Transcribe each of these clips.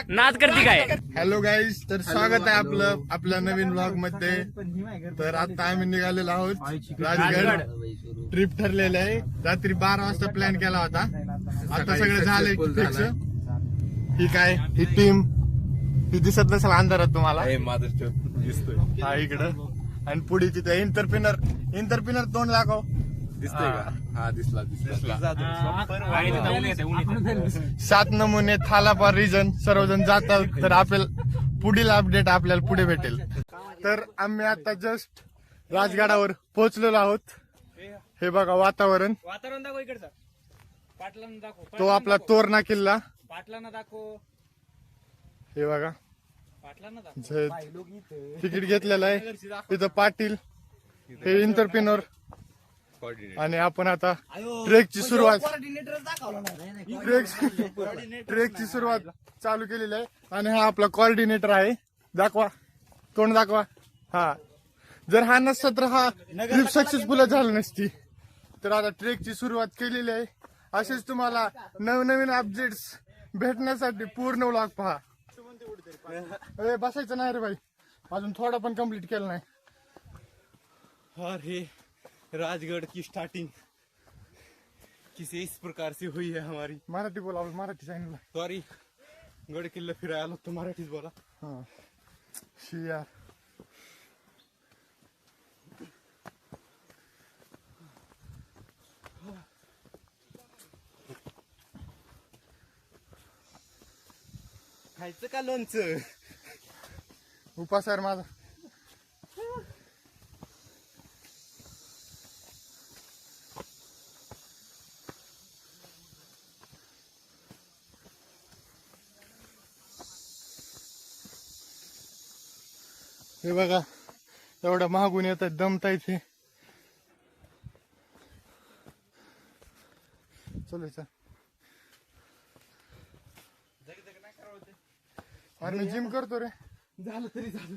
नाद करते काय? हॅलो गाईज, तर स्वागत आहे आपलं आपल्या नवीन ब्लॉग मध्ये. तर आता आम्ही निघालेलो आहोत राजगड. ट्रिप ठरलेली आहे. रात्री 12 वाजता प्लॅन केला होता. आता सगळं झालंय फिक्स. ही काय ही टीम ही दिसत नसेल अंधारात तुम्हाला. हा इकडं आणि पुढे तिथे इंटरपिनर तोंड दाखव. दिसतंय का? हा दिसला. 7 नमुने थालापार रिजन सर्वजण जातात. तर आपल्याला पुढील अपडेट आपल्याला पुढे भेटेल. तर आम्ही आता जस्ट राजगडावर पोहोचलेलो आहोत. हे बघा वातावरण दाखव इकडचा. पाटलांना दाखव. तो आपला तोरणा किल्ला. पाटलांना दाखव. हे बघा पाटलांना दाखव. तिकीट घेतलेलं आहे. तिथं पाटील हे इंटरपिनर आणि आपण आता ट्रेकची सुरुवात चालू केलेली आहे. आणि हा आपला कोऑर्डिनेटर आहे. दाखवा तोंड दाखवा. हा जर हा नसता तर हा ट्रिप सक्सेसफुल झाली नसती. तर आता ट्रेकची सुरुवात केलेली आहे. असेच तुम्हाला नवनवीन अपडेट्स भेटण्यासाठी पूर्ण व्लॉग पहा. अरे बसायचं नाही रे भाई, अजून थोडा पण कम्प्लीट केलं नाही. अरे राजगढ़ की स्टार्टिंग किसी इस प्रकार से हुई है हमारी. मराठी बोला, मराठी सांगितलं. सॉरी, गड किल्ला फिरायला आलो तो मराठीच बोला. हा शिया खायचं का लोणचं? उपास आहे रे माझा. हे बघा एवढं महागून येतात, दमता इथे. चल चल. अरे मी जिम करतो रे. झालं तरी झालं.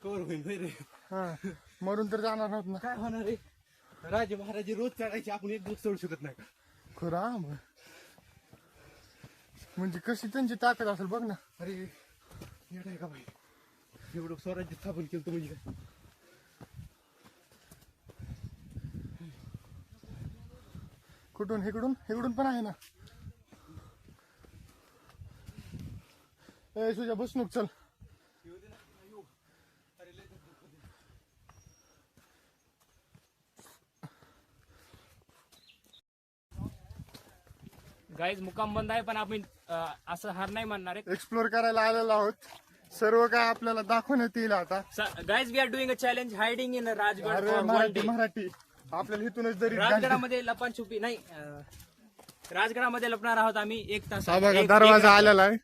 कवर होईल रे. हा मरून तर जाणार नव्हत ना. काय होणार रे? राजे महाराजे रोज चढायचे, आपण एक दिवस चढू शकत नाही का? खरा म्हणजे कशी त्यांची ताकद असेल बघ ना. अरे येत आहे का भाई? एवढं स्वराज्य स्थापन केलं तर म्हणजे काय? कुठून इकडून पण आहे ना. ए सुजा बसणूक चल. गाईज मुक्काम बंद आहे, पण आपण असं हार नाही मानणार आहे. एक्सप्लोर करायला आलेलो आहोत. सर्व काय आपल्याला दाखवण्यात येईल आता. Guys we are doing a challenge hiding in Rajgad अरे for one Marathi day. Marathi आपल्याला इथूनच जरी राजगडामध्ये लपाछुपी नाही, राजगडामध्ये लपणार आहोत आम्ही 1 तास. हा बघा दरवाजा आलेला आहे.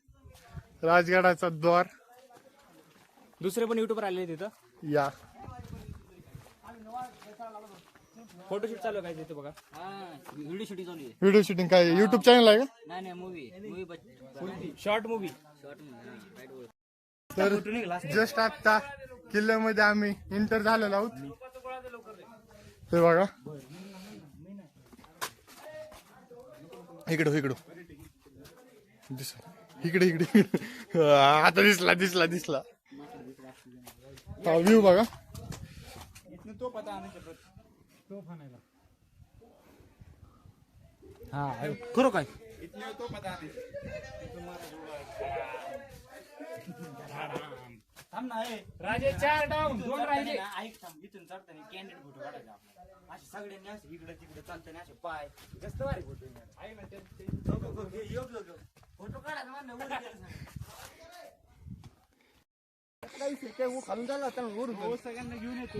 राजगडाचा द्वार. दुसरे पण युट्यूबर आलेले तिथं. या फोटोशूट चालू आहे तिथे बघा. व्हिडिओ शूटिंग चालू आहे. व्हिडिओ शूटिंग काय युट्यूब चॅनल आहे का? नाही मूवी शॉर्ट मूवी. तर जस्ट आता किल्ल्यामध्ये आम्ही एंटर झालेलो आहोत. हे बघा इकडं इकडे आता दिसला हा व्ह्यू बघा. खरो काय राजे 4 डाऊन 2 राहिले. इथून चढताना कॅन्डिडेट फोटो काढायचा आपला. असे सगळ्यांनी असे इकडे तिकडे चालताना असे पाय जास्त भारी फोटो फोटो काढायचा खालून झाला सगळ्यांना घेऊन येतो.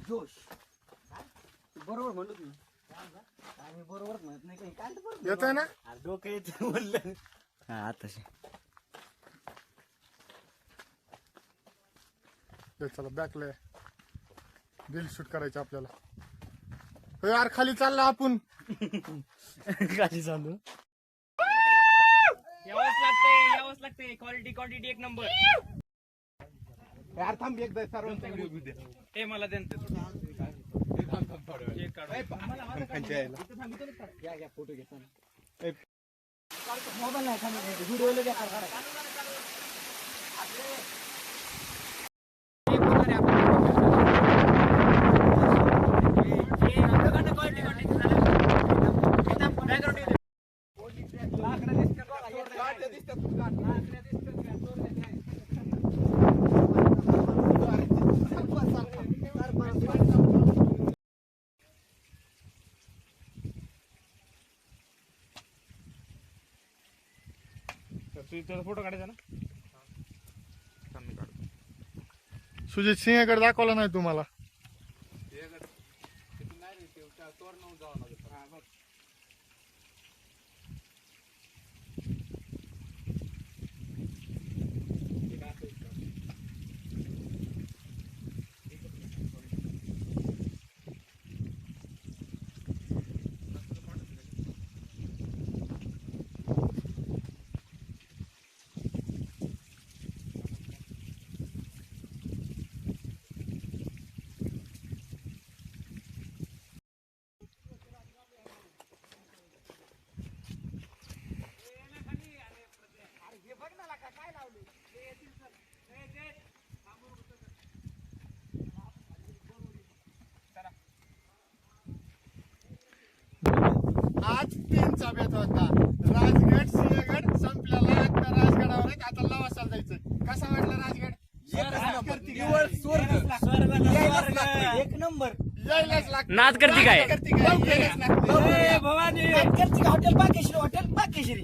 जोश बरोबर म्हणलो तुम्ही. आम्ही बरोबर म्हणत नाही काही. काय बरोबर येतोय ना. डोकं येत बोललं. हा आता ते चला बॅकला रील शूट करायचं आपल्याला. हो यार खाली चालला आपण. खाली चालू यावंच लागते क्वालिटी एक नंबर. यार थांब एकदा सर्वांचा व्हिडिओ घेऊ दे. हे मला देन ते फोटो घेतो मोबाईल नाही व्हिडिओ फोटो काढायचा ना. सुजित सिंहकडे दाखवला नाही तुम्हाला. आज 3 चाब्यात होता. राजगड सिंहगड संपलेला. आता राजगडावर आहेत. आता लवासाला जायचं. कसा वाटला राजगड? एक नंबर. यायलाच लागतं. नाच करती काय? यायलाच लागतं. भवानी हॉटेल पाकेश्री